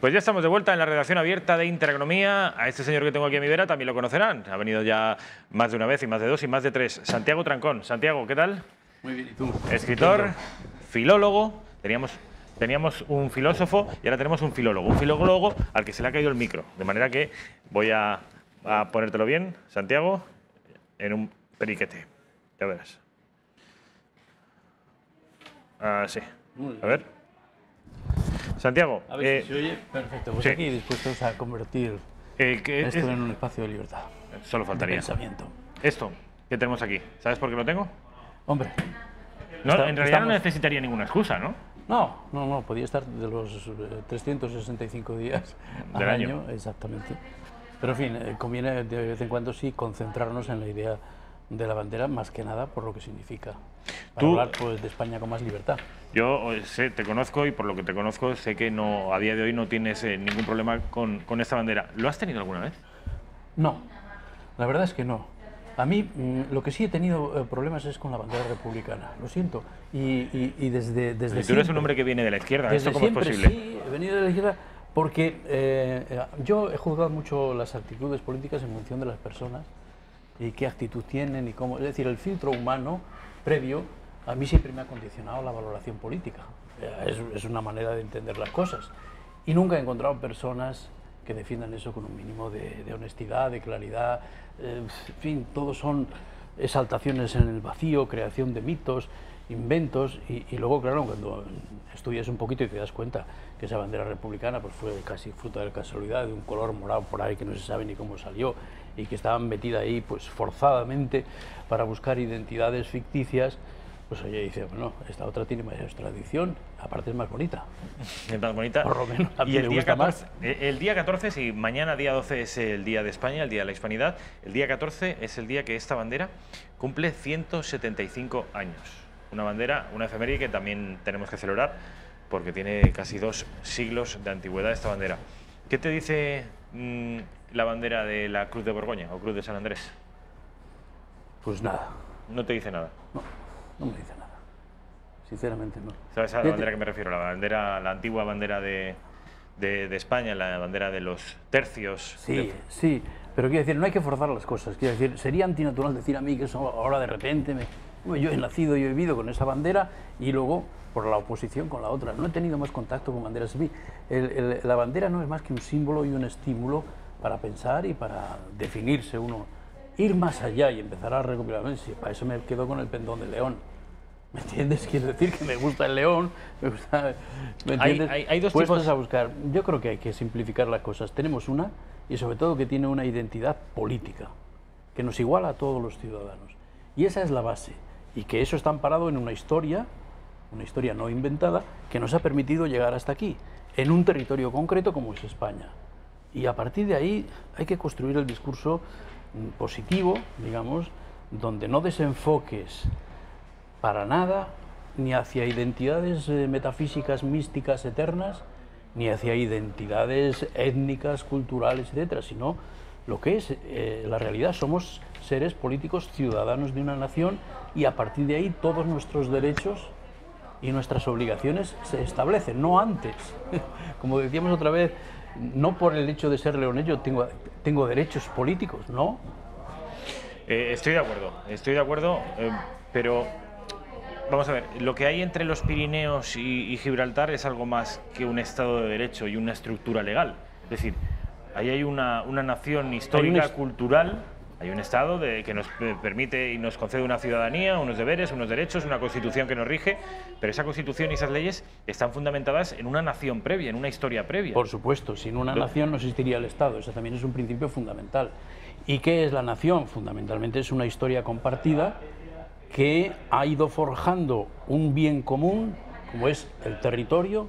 Pues ya estamos de vuelta en la redacción abierta de Intereconomía. A este señor que tengo aquí a mi vera también lo conocerán. Ha venido ya más de una vez, y más de dos, y más de tres. Santiago Trancón. Santiago, ¿qué tal? Muy bien, ¿y tú? Escritor, filólogo. Teníamos un filósofo y ahora tenemos un filólogo. Un filólogo al que se le ha caído el micro. De manera que voy a ponértelo bien, Santiago, en un periquete. Ya verás. Así. A ver. Santiago. A ver si se oye. Perfecto, pues sí. aquí dispuestos a convertir esto en un espacio de libertad. Solo faltaría. De pensamiento. Esto que tenemos aquí, ¿sabes por qué lo tengo? Hombre. No, en realidad no necesitaría ninguna excusa, ¿no? No, podía estar de los 365 días al año. Exactamente. Pero en fin, conviene de vez en cuando sí concentrarnos en la idea de la bandera, más que nada por lo que significa. Para hablar pues, de España con más libertad. Yo te conozco, y por lo que te conozco sé que a día de hoy no tienes ningún problema con esta bandera. ¿Lo has tenido alguna vez? No, la verdad es que no. A mí lo que sí he tenido problemas es con la bandera republicana, lo siento. Y desde tú siempre, eres un hombre que viene de la izquierda, ¿esto cómo es posible? Sí, he venido de la izquierda porque yo he juzgado mucho las actitudes políticas en función de las personas y qué actitud tienen y cómo. Es decir, el filtro humano previo a mí siempre me ha condicionado la valoración política. Es una manera de entender las cosas. Y nunca he encontrado personas que defiendan eso con un mínimo de honestidad, de claridad. En fin, todos son exaltaciones en el vacío, creación de mitos, inventos. Y luego, claro, cuando estudias un poquito y te das cuenta que esa bandera republicana pues fue casi fruto de casualidad, de un color morado por ahí que no se sabe ni cómo salió, y que estaban metida ahí pues forzadamente para buscar identidades ficticias, pues oye, dice, bueno, esta otra tiene mayor tradición, aparte es más bonita. Es más bonita. Por lo menos a mí y me gusta más. El día 14, si mañana día 12 es el Día de España, el Día de la Hispanidad, el día 14 es el día que esta bandera cumple 175 años. Una bandera, una efeméride que también tenemos que celebrar, porque tiene casi 2 siglos de antigüedad esta bandera. ¿Qué te dice la bandera de la Cruz de Borgoña o Cruz de San Andrés? Pues nada. ¿No te dice nada? No me dice nada. Sinceramente no. ¿Sabes a la bandera que me refiero? La antigua bandera de España, la bandera de los tercios. Sí, pero quiero decir, no hay que forzar las cosas. Quiero decir, sería antinatural decir a mí que eso ahora de repente yo he nacido y he vivido con esa bandera y luego por la oposición con la otra. No he tenido más contacto con banderas. La bandera no es más que un símbolo y un estímulo para pensar y para definirse uno. Ir más allá y empezar a recopilar. Sí, para eso me quedo con el pendón del león. ¿Me entiendes? Quiero decir que me gusta el león, me gusta. ¿Me entiendes? Hay dos tipos a buscar. Yo creo que hay que simplificar las cosas. Tenemos una, y sobre todo que tiene una identidad política, que nos iguala a todos los ciudadanos. Y esa es la base. Y que eso está amparado en una historia no inventada, que nos ha permitido llegar hasta aquí, en un territorio concreto como es España. Y a partir de ahí hay que construir el discurso positivo, digamos, donde no desenfoques para nada ni hacia identidades metafísicas, místicas, eternas, ni hacia identidades étnicas, culturales, etcétera, sino lo que es la realidad. Somos seres políticos, ciudadanos de una nación, y a partir de ahí todos nuestros derechos y nuestras obligaciones se establecen, no antes. Como decíamos otra vez, no por el hecho de ser leonés yo tengo derechos políticos, ¿no? Estoy de acuerdo, pero vamos a ver, lo que hay entre los Pirineos y Gibraltar es algo más que un Estado de Derecho y una estructura legal. Es decir, ahí hay una nación histórica, cultural, hay un Estado que nos permite y nos concede una ciudadanía, unos deberes, unos derechos, una Constitución que nos rige, pero esa Constitución y esas leyes están fundamentadas en una nación previa, en una historia previa. Por supuesto, sin una nación no existiría el Estado, eso también es un principio fundamental. ¿Y qué es la nación? Fundamentalmente es una historia compartida que ha ido forjando un bien común, como es el territorio,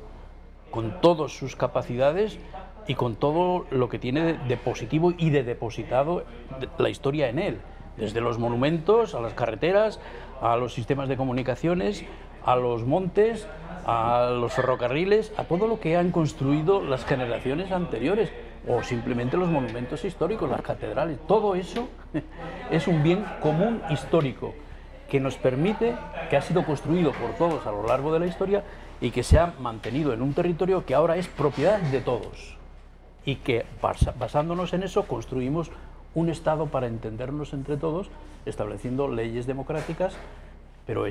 con todas sus capacidades y con todo lo que tiene de positivo y de depositado la historia en él, desde los monumentos, a las carreteras, a los sistemas de comunicaciones, a los montes, a los ferrocarriles, a todo lo que han construido las generaciones anteriores, o simplemente los monumentos históricos, las catedrales. Todo eso es un bien común histórico que nos permite, que ha sido construido por todos a lo largo de la historia y que se ha mantenido en un territorio que ahora es propiedad de todos y que basándonos en eso construimos un Estado para entendernos entre todos, estableciendo leyes democráticas, pero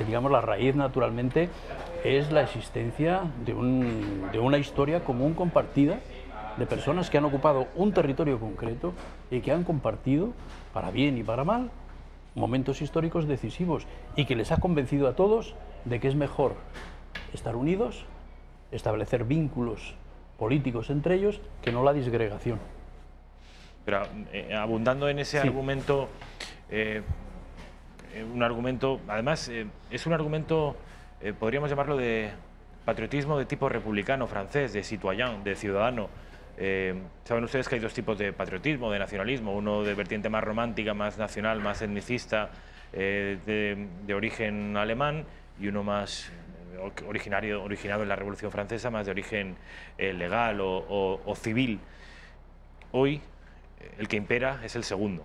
digamos, la raíz naturalmente es la existencia de una historia común compartida de personas que han ocupado un territorio concreto y que han compartido, para bien y para mal, momentos históricos decisivos y que les ha convencido a todos de que es mejor estar unidos, establecer vínculos políticos entre ellos, que no la disgregación. Pero abundando en ese argumento, además es un argumento, podríamos llamarlo de patriotismo de tipo republicano francés, de citoyen, de ciudadano. Saben ustedes que hay dos tipos de patriotismo, de nacionalismo, uno de vertiente más romántica, más nacional, más etnicista, de origen alemán, y uno más originado en la Revolución Francesa, más de origen legal o civil. Hoy el que impera es el segundo,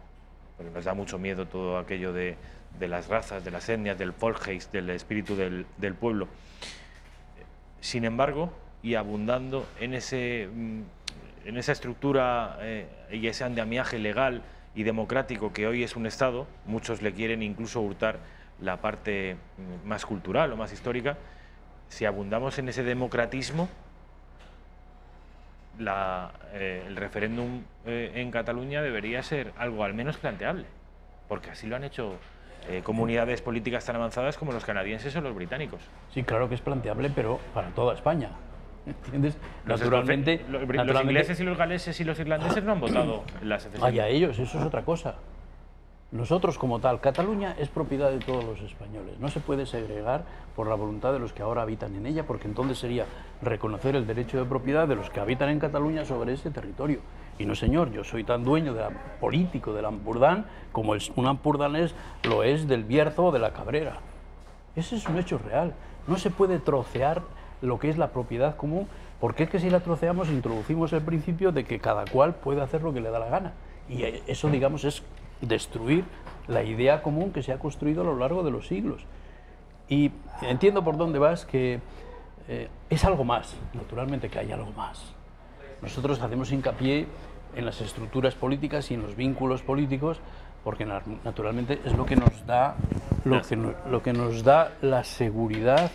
porque nos da mucho miedo todo aquello de las razas, de las etnias, del Volksgeist, del espíritu del pueblo. Sin embargo, y abundando en esa estructura y ese andamiaje legal y democrático que hoy es un Estado, muchos le quieren incluso hurtar la parte más cultural o más histórica. Si abundamos en ese democratismo, el referéndum en Cataluña debería ser algo al menos planteable, porque así lo han hecho comunidades políticas tan avanzadas como los canadienses o los británicos. Sí, claro que es planteable, pero para toda España. ¿Entiendes? Los ingleses y los galeses y los irlandeses no han votado en la secesión. Vaya ellos, eso es otra cosa. Nosotros como tal, Cataluña es propiedad de todos los españoles. No se puede segregar por la voluntad de los que ahora habitan en ella, porque entonces sería reconocer el derecho de propiedad de los que habitan en Cataluña sobre ese territorio. Y no, señor, yo soy tan dueño político del Ampurdán como un ampurdanés lo es del Bierzo o de la Cabrera. Ese es un hecho real. No se puede trocear lo que es la propiedad común, porque es que si la troceamos introducimos el principio de que cada cual puede hacer lo que le da la gana. Y eso, digamos, es destruir la idea común que se ha construido a lo largo de los siglos. Y entiendo por dónde vas, que es algo más, naturalmente que hay algo más. Nosotros hacemos hincapié en las estructuras políticas y en los vínculos políticos, porque naturalmente es lo que nos da, lo que nos da la seguridad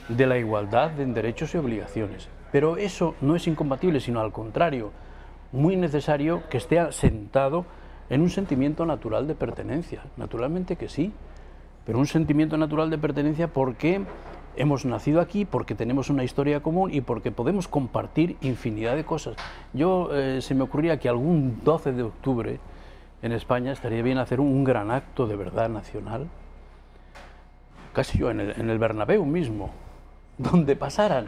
de la igualdad en derechos y obligaciones. Pero eso no es incompatible, sino al contrario, muy necesario que esté asentado en un sentimiento natural de pertenencia. Naturalmente que sí, pero un sentimiento natural de pertenencia porque hemos nacido aquí, porque tenemos una historia común y porque podemos compartir infinidad de cosas. Se me ocurría que algún 12 de octubre en España estaría bien hacer un gran acto de verdad nacional, casi yo en el Bernabéu mismo, donde pasaran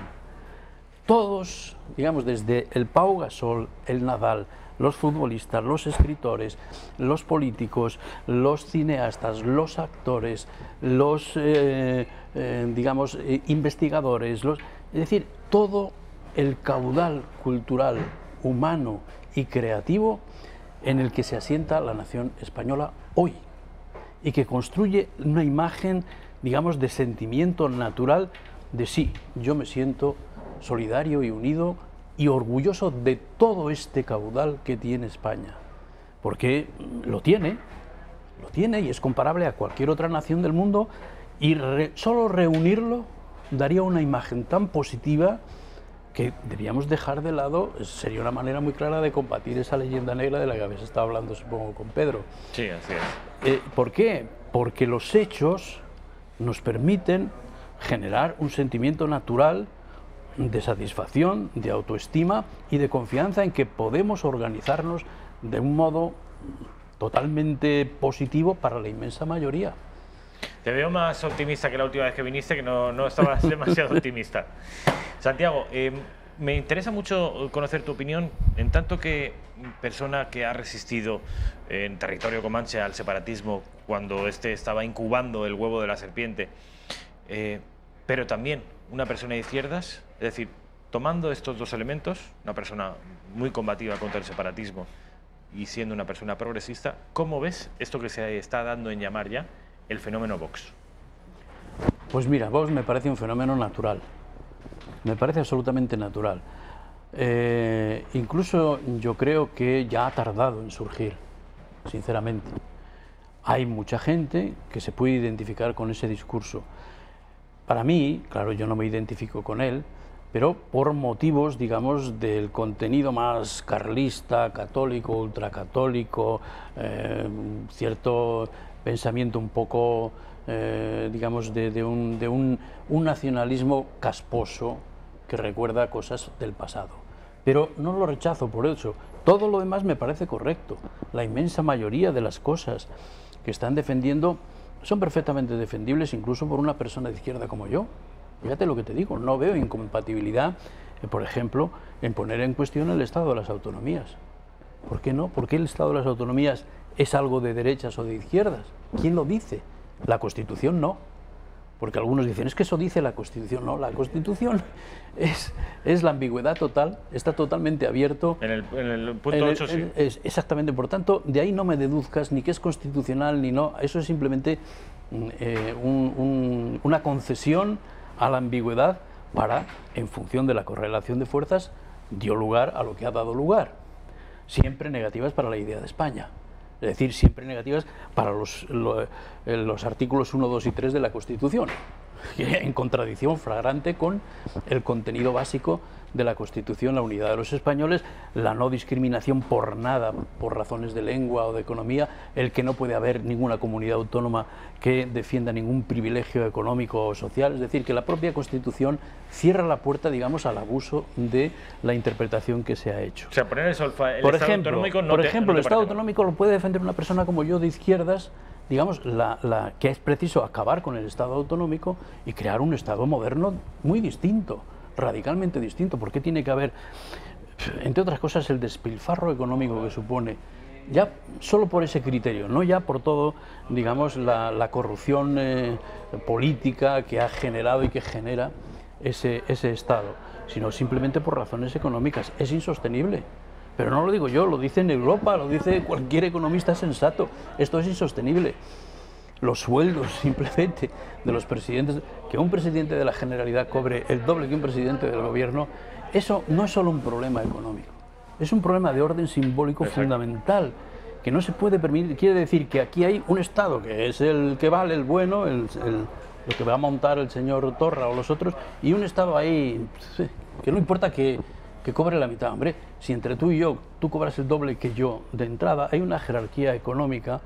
todos, digamos, desde el Pau Gasol, el Nadal, los futbolistas, los escritores, los políticos, los cineastas, los actores, los digamos, investigadores, es decir, todo el caudal cultural, humano y creativo en el que se asienta la nación española hoy y que construye una imagen, digamos, de sentimiento natural de sí, yo me siento solidario y unido y orgulloso de todo este caudal que tiene España, porque lo tiene y es comparable a cualquier otra nación del mundo, y solo reunirlo daría una imagen tan positiva que debíamos dejar de lado. Sería una manera muy clara de combatir esa leyenda negra de la que habéis estado hablando, supongo, con Pedro. Sí, así es. ¿Por qué? Porque los hechos nos permiten generar un sentimiento natural de satisfacción, de autoestima y de confianza en que podemos organizarnos de un modo totalmente positivo para la inmensa mayoría. Te veo más optimista que la última vez que viniste, que no estabas demasiado optimista. Santiago, me interesa mucho conocer tu opinión, en tanto que persona que ha resistido en territorio comanche al separatismo cuando este estaba incubando el huevo de la serpiente, pero también una persona de izquierdas, es decir, tomando estos dos elementos, una persona muy combativa contra el separatismo y siendo una persona progresista, ¿cómo ves esto que se está dando en llamar ya el fenómeno Vox? Pues mira, Vox me parece un fenómeno natural, me parece absolutamente natural. Incluso yo creo que ya ha tardado en surgir, sinceramente. Hay mucha gente que se puede identificar con ese discurso. Para mí, claro, yo no me identifico con él, pero por motivos, digamos, del contenido más carlista, católico, ultracatólico, cierto pensamiento un poco, digamos, de un nacionalismo casposo que recuerda cosas del pasado. Pero no lo rechazo por eso. Todo lo demás me parece correcto. La inmensa mayoría de las cosas que están defendiendo son perfectamente defendibles incluso por una persona de izquierda como yo. Fíjate lo que te digo, no veo incompatibilidad, por ejemplo, en poner en cuestión el Estado de las autonomías. ¿Por qué no? ¿Por qué el Estado de las autonomías es algo de derechas o de izquierdas? ¿Quién lo dice? La Constitución no. Porque algunos dicen, es que eso dice la Constitución. No, la Constitución es la ambigüedad total, está totalmente abierto. En el punto 8 sí. Exactamente, por tanto, de ahí no me deduzcas ni que es constitucional ni no. Eso es simplemente una concesión a la ambigüedad para, en función de la correlación de fuerzas, dio lugar a lo que ha dado lugar. Siempre negativas para la idea de España. Es decir, siempre negativas para los artículos 1, 2 y 3 de la Constitución, en contradicción flagrante con el contenido básico de la Constitución, la unidad de los españoles, la no discriminación por nada, por razones de lengua o de economía, el que no puede haber ninguna comunidad autónoma que defienda ningún privilegio económico o social, es decir, que la propia Constitución cierra la puerta, digamos, al abuso de la interpretación que se ha hecho. O sea, poner el por Estado ejemplo, autonómico no por ejemplo, no el Estado parece mal. autonómico lo puede defender una persona como yo de izquierdas, digamos, que es preciso acabar con el Estado autonómico y crear un Estado moderno muy distinto, radicalmente distinto. ¿Por qué tiene que haber, entre otras cosas, el despilfarro económico que supone, ya solo por ese criterio, no ya por todo, digamos, la corrupción política que ha generado y que genera ese Estado, sino simplemente por razones económicas? Es insostenible. Pero no lo digo yo, lo dice en Europa, lo dice cualquier economista sensato. Esto es insostenible. Los sueldos, simplemente, de los presidentes, que un presidente de la Generalidad cobre el doble que un presidente del gobierno, eso no es solo un problema económico, es un problema de orden simbólico fundamental, que no se puede permitir. Quiere decir que aquí hay un Estado que es el que vale, el bueno, lo que va a montar el señor Torra o los otros, y un Estado ahí que no importa que cobre la mitad. Hombre, si entre tú y yo, tú cobras el doble que yo de entrada, hay una jerarquía económica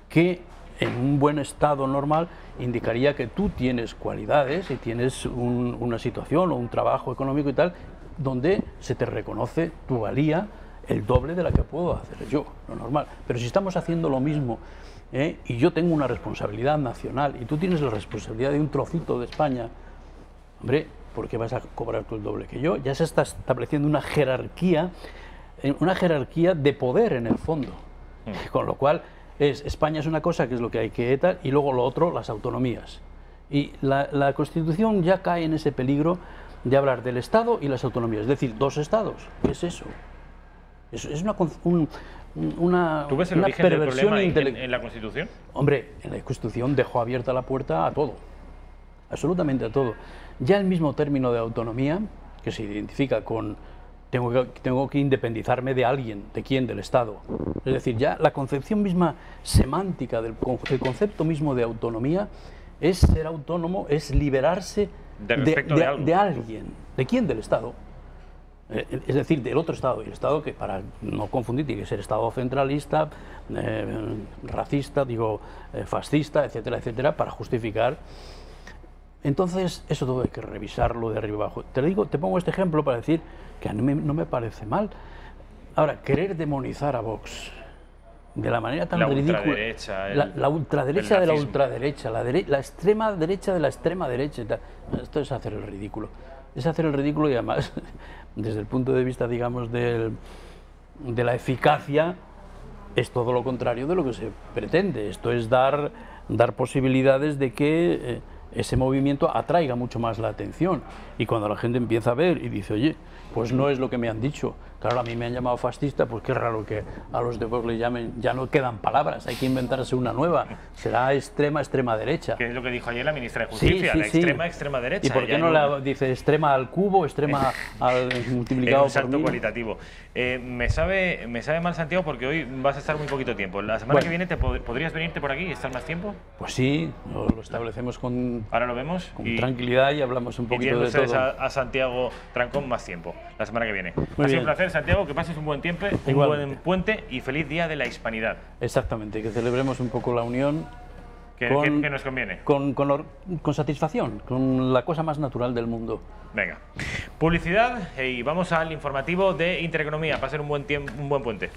que en un buen estado normal indicaría que tú tienes cualidades y tienes una situación o un trabajo económico y tal, donde se te reconoce tu valía el doble de la que puedo hacer yo, lo normal. Pero si estamos haciendo lo mismo, y yo tengo una responsabilidad nacional y tú tienes la responsabilidad de un trocito de España, hombre, ¿por qué vas a cobrar tú el doble que yo? Ya se está estableciendo una jerarquía de poder en el fondo. Con lo cual, España es una cosa que es lo que hay que tal, y luego lo otro, las autonomías. Y la Constitución ya cae en ese peligro de hablar del Estado y las autonomías. Es decir, dos Estados. ¿Qué es eso? Es una ¿Tú ves el origen del perversión problema intelectual. en la Constitución? Hombre, en la Constitución dejó abierta la puerta a todo, absolutamente a todo. Ya el mismo término de autonomía, que se identifica con tengo que independizarme de alguien, ¿de quién? Del Estado. Es decir, ya la concepción misma semántica el concepto mismo de autonomía es ser autónomo, es liberarse de alguien. ¿De quién? Del Estado. Es decir, del otro Estado. Y el Estado, que para no confundir, tiene que ser Estado centralista, racista, fascista, etcétera, etcétera, para justificar. Entonces, eso todo hay que revisarlo de arriba abajo. Te pongo este ejemplo para decir que a mí no me parece mal. Ahora, querer demonizar a Vox de la manera tan ridícula. La ultraderecha de la ultraderecha, la extrema derecha de la extrema derecha. Esto es hacer el ridículo. Es hacer el ridículo, y además, desde el punto de vista, digamos, de la eficacia, es todo lo contrario de lo que se pretende. Esto es dar posibilidades de que ese movimiento atraiga mucho más la atención. Y cuando la gente empieza a ver y dice, oye, pues no es lo que me han dicho. Claro, a mí me han llamado fascista, pues qué raro que a los de Vox le llamen, ya no quedan palabras, hay que inventarse una nueva. Será extrema derecha. Que es lo que dijo ayer la ministra de Justicia, Sí, la extrema derecha. ¿Y por qué no la dice extrema al cubo, extrema al multiplicado un salto por 1000? cualitativo. Me sabe mal, Santiago, porque hoy vas a estar muy poquito tiempo. La semana que viene podrías venirte por aquí y estar más tiempo. Pues sí, lo establecemos con, ahora lo vemos con tranquilidad y hablamos un poquito de todo. A Santiago Trancón más tiempo la semana que viene. Muy ha sido bien. un placer, Santiago, que pases un buen tiempo, un buen puente y feliz Día de la Hispanidad. Exactamente, que celebremos un poco la unión. Que nos conviene. Con satisfacción, con la cosa más natural del mundo. Venga, publicidad y vamos al informativo de Intereconomía. Pasen un buen puente.